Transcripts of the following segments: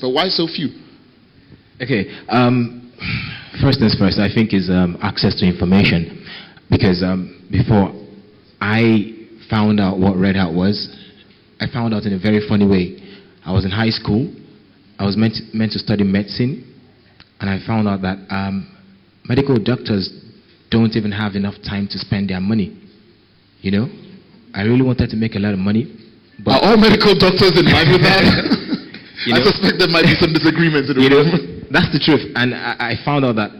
So why so few? Okay, first things first, I think is access to information. Because before I found out what Red Hat was, I found out in a very funny way. I was in high school, I was meant to study medicine, and I found out that medical doctors don't even have enough time to spend their money. You know, I really wanted to make a lot of money. But are all medical doctors in line with that? I suspect there might be some disagreements in the room. That's the truth. And I found out that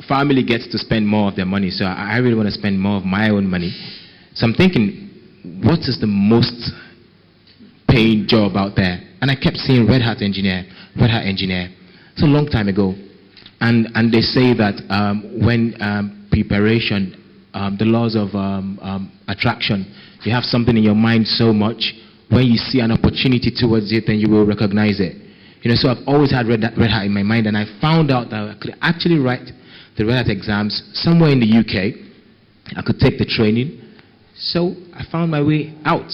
family gets to spend more of their money, so I really want to spend more of my own money. So I'm thinking, what is the most paying job out there? And I kept seeing Red Hat engineer, Red Hat engineer. It's a long time ago. And they say that when preparation, the laws of attraction, you have something in your mind so much, when you see an opportunity towards it, then you will recognize it. You know, so I've always had Red Hat in my mind, and I found out that I could actually write the Red Hat exams somewhere in the UK. I could take the training. So I found my way out.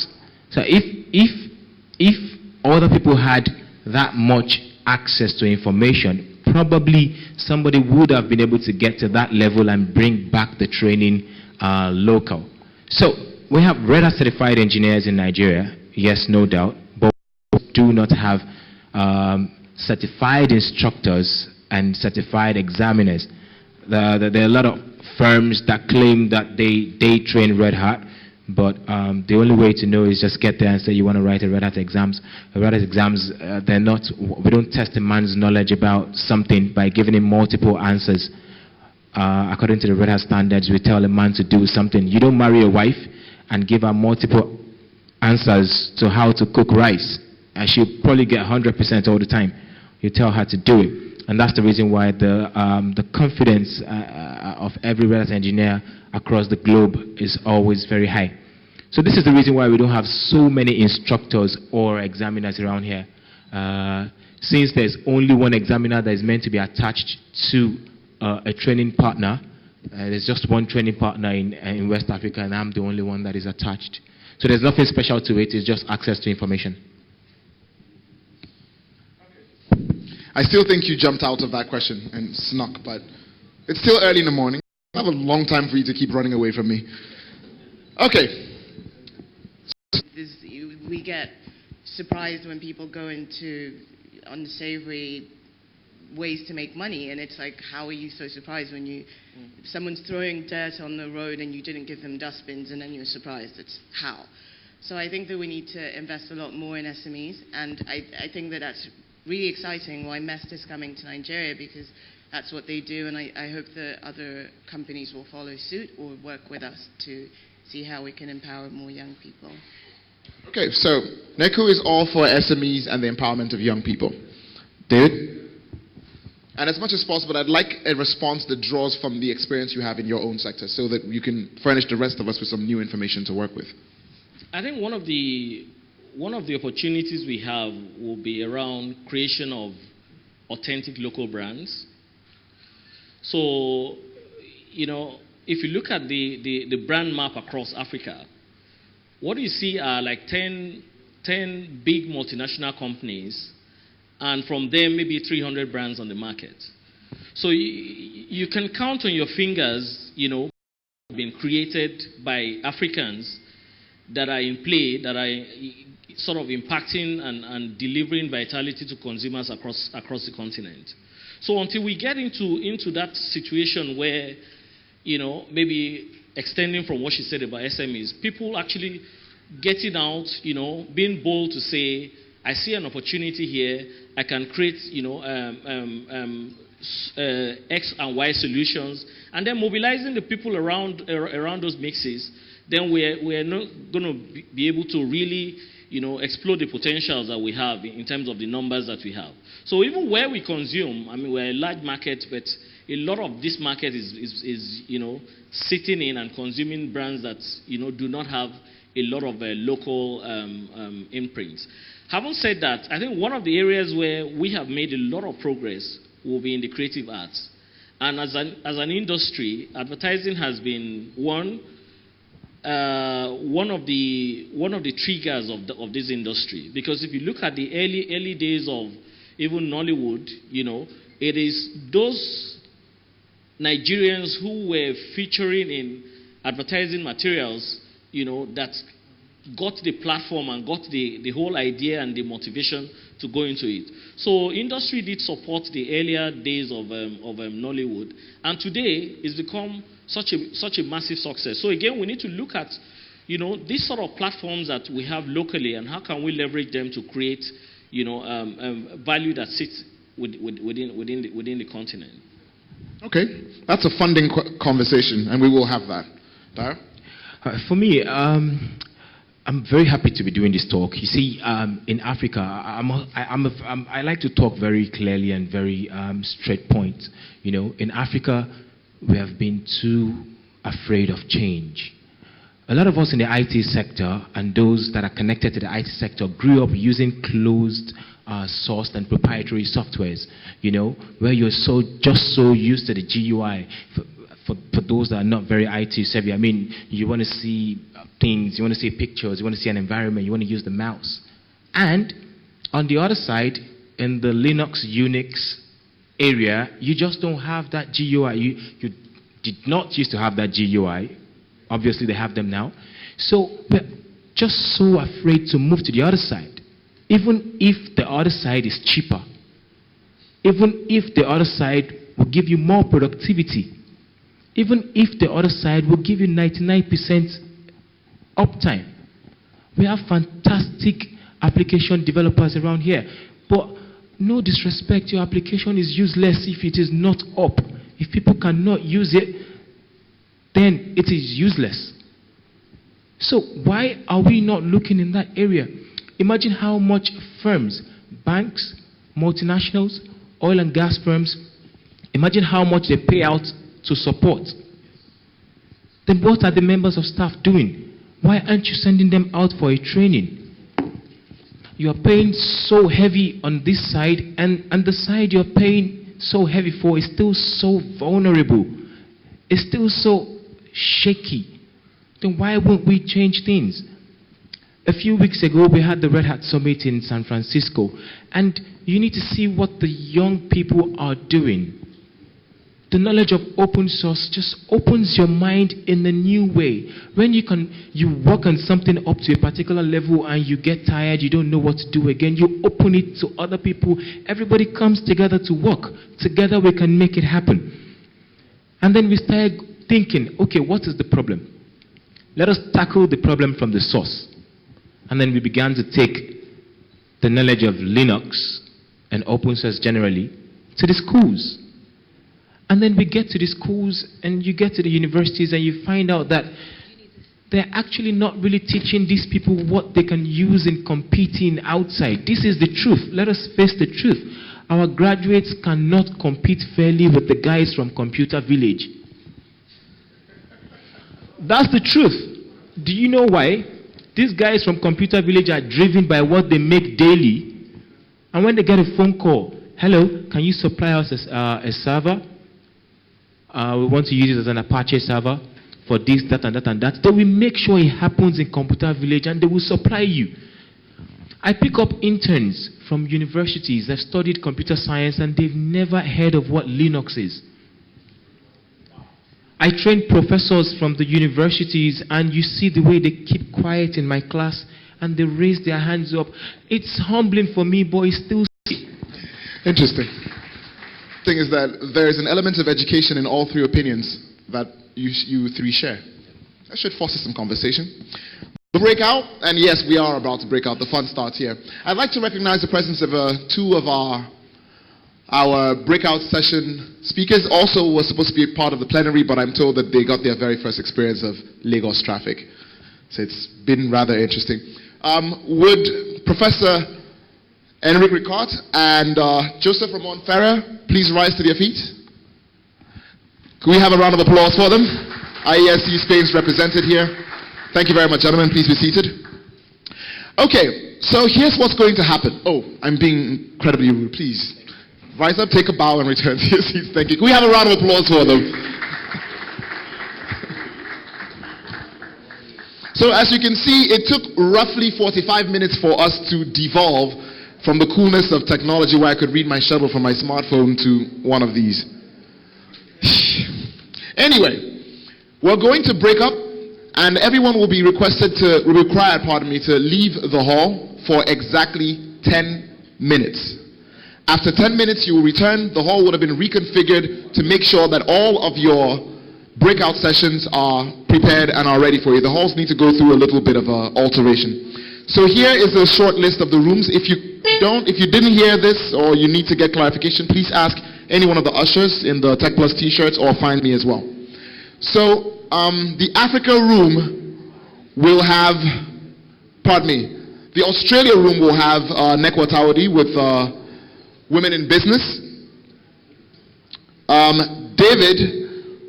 So if other people had that much access to information, probably somebody would have been able to get to that level and bring back the training local. So we have Red Hat certified engineers in Nigeria, yes, no doubt, but we do not have certified instructors and certified examiners. There are a lot of firms that claim that they train Red Hat, but the only way to know is just get there and say you want to write a Red Hat exams. Red Hat exams, they're not, we don't test a man's knowledge about something by giving him multiple answers. According to the Red Hat standards, we tell a man to do something. You don't marry a wife and give her multiple answers to how to cook rice, and she'll probably get 100% all the time. You tell her to do it. And that's the reason why the confidence of every Red Hat engineer across the globe is always very high. So this is the reason why we don't have so many instructors or examiners around here. Since there's only one examiner that is meant to be attached to a training partner, there's just one training partner in West Africa, and I'm the only one that is attached. So there's nothing special to it, it's just access to information. I still think you jumped out of that question and snuck, but it's still early in the morning. I have a long time for you to keep running away from me. Okay. We get surprised when people go into unsavory ways to make money, and it's like, how are you so surprised when someone's throwing dirt on the road and you didn't give them dustbins, and then you're surprised? It's how. So I think that we need to invest a lot more in SMEs, and I think that that's really exciting why MEST is coming to Nigeria, because that's what they do, and I hope that other companies will follow suit or work with us to see how we can empower more young people. Okay, so NECO is all for SMEs and the empowerment of young people. David? And as much as possible, I'd like a response that draws from the experience you have in your own sector so that you can furnish the rest of us with some new information to work with. I think one of the opportunities we have will be around creation of authentic local brands. So, you know, if you look at the brand map across Africa, what you see are like 10 big multinational companies, and from them maybe 300 brands on the market. So you can count on your fingers, you know, being created by Africans that are in play, that are sort of impacting and delivering vitality to consumers across the continent. So until we get into that situation where, you know, maybe extending from what she said about SMEs, people actually getting out, you know, being bold to say, I see an opportunity here, I can create, you know, X and Y solutions, and then mobilizing the people around those mixes, then we're not going to be able to really, you know, explore the potentials that we have in terms of the numbers that we have. So even where we consume, I mean, we're a large market, but a lot of this market is you know, sitting in and consuming brands that, you know, do not have a lot of local imprints. Having said that, I think one of the areas where we have made a lot of progress will be in the creative arts. And as an industry, advertising has been one of the triggers of this industry. Because if you look at the early days of, even Nollywood, it is those Nigerians who were featuring in advertising materials, that got the platform and got the whole idea and the motivation to go into it. So industry did support the earlier days of Nollywood, and today it's become such a massive success. So again, we need to look at these sort of platforms that we have locally, and how can we leverage them to create value that sits within the continent. Okay, that's a funding conversation, and we will have that. Dara? For me, I'm very happy to be doing this talk. You see, in Africa, I like to talk very clearly and very straight point. In Africa, we have been too afraid of change. A lot of us in the IT sector and those that are connected to the IT sector grew up using closed sourced and proprietary softwares, where you're just so used to the GUI. For those that are not very IT savvy, I mean, you want to see things, you want to see pictures, you want to see an environment, you want to use the mouse. And on the other side, in the Linux, Unix area, you just don't have that GUI. You did not used to have that GUI. Obviously, they have them now. So we're just so afraid to move to the other side. Even if the other side is cheaper. Even if the other side will give you more productivity. Even if the other side will give you 99% uptime. We have fantastic application developers around here. But no disrespect, your application is useless if it is not up. If people cannot use it, then it is useless. So why are we not looking in that area? Imagine how much firms, banks, multinationals, oil and gas firms, imagine how much they pay out to support. Then what are the members of staff doing? Why aren't you sending them out for a training? You are paying so heavy on this side, and the side you're paying so heavy for is still so vulnerable. It's still so shaky. Then why won't we change things? A few weeks ago, we had the Red Hat Summit in San Francisco, and you need to see what the young people are doing. The knowledge of open source just opens your mind in a new way. When you work on something up to a particular level and you get tired, you don't know what to do again, you open it to other people. Everybody comes together to work. Together we can make it happen. And then we started thinking, okay, what is the problem? Let us tackle the problem from the source. And then we began to take the knowledge of Linux and open source generally to the schools. And then we get to the schools and you get to the universities and you find out that they're actually not really teaching these people what they can use in competing outside. This is the truth. Let us face the truth. Our graduates cannot compete fairly with the guys from Computer Village. That's the truth. Do you know why? These guys from Computer Village are driven by what they make daily. And when they get a phone call, hello, can you supply us a server? We want to use it as an Apache server for this, that, and that, and that. They will make sure it happens in Computer Village and they will supply you. I pick up interns from universities that studied computer science and they've never heard of what Linux is. I train professors from the universities and you see the way they keep quiet in my class and they raise their hands up. It's humbling for me, but it's still... Interesting. Thing is that there is an element of education in all three opinions that you three share. That should foster some conversation. The breakout, and yes, we are about to break out. The fun starts here. I'd like to recognize the presence of two of our breakout session speakers. Also was supposed to be part of the plenary, but I'm told that they got their very first experience of Lagos traffic. So it's been rather interesting. Would Professor Enrique Ricard and Joseph Ramon Ferrer please rise to their feet? Can we have a round of applause for them? IESC Spain's represented here. Thank you very much, gentlemen. Please be seated. Okay, so here's what's going to happen. Oh, I'm being incredibly rude. Please rise up, take a bow, and return to your seats. Thank you. Can we have a round of applause for them? So as you can see, it took roughly 45 minutes for us to devolve from the coolness of technology where I could read my schedule from my smartphone to one of these. Anyway, we're going to break up, and everyone will be required to leave the hall for exactly 10 minutes. After 10 minutes, you will return. The hall would have been reconfigured to make sure that all of your breakout sessions are prepared and are ready for you. The halls need to go through a little bit of alteration. So here is a short list of the rooms. If you didn't hear this or you need to get clarification, please ask any one of the ushers in the Tech Plus t-shirts or find me as well. So the Africa room will have, the Australia room will have Nekwa Tawadi with women in business. David,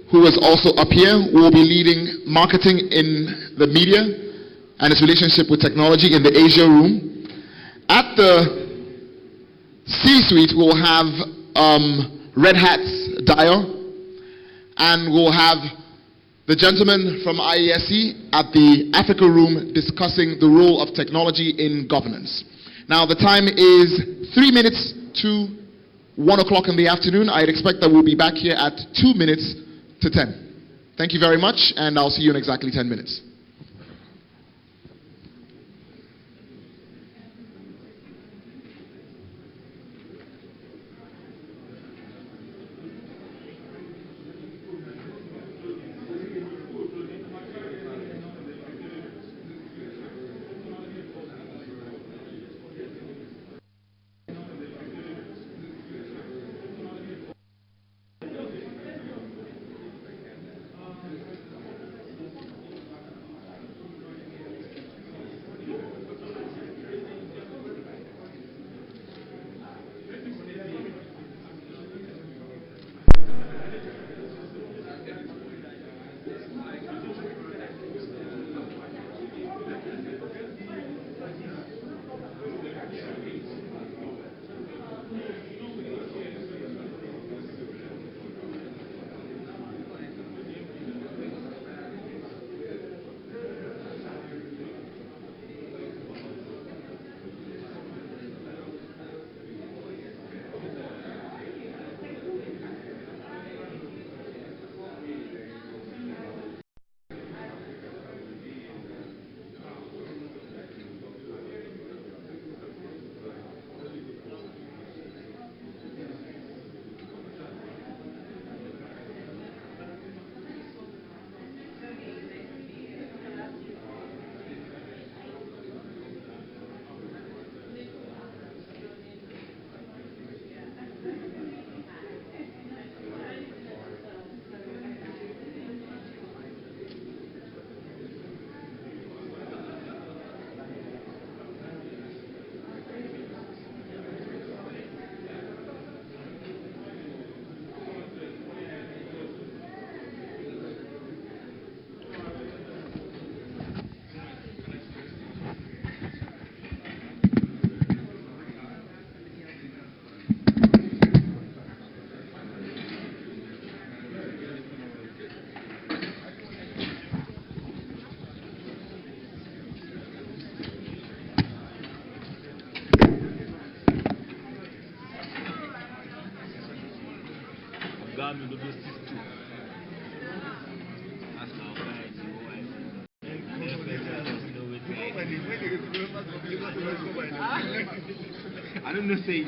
who is also up here, will be leading marketing in the media and its relationship with technology in the Asia room. At the C-suite, we'll have Red Hat's Dio, and we'll have the gentleman from IESE at the Africa room discussing the role of technology in governance. Now, the time is 3 minutes to 1 o'clock in the afternoon. I'd expect that we'll be back here at 2 minutes to 10. Thank you very much, and I'll see you in exactly 10 minutes. I don't know, say,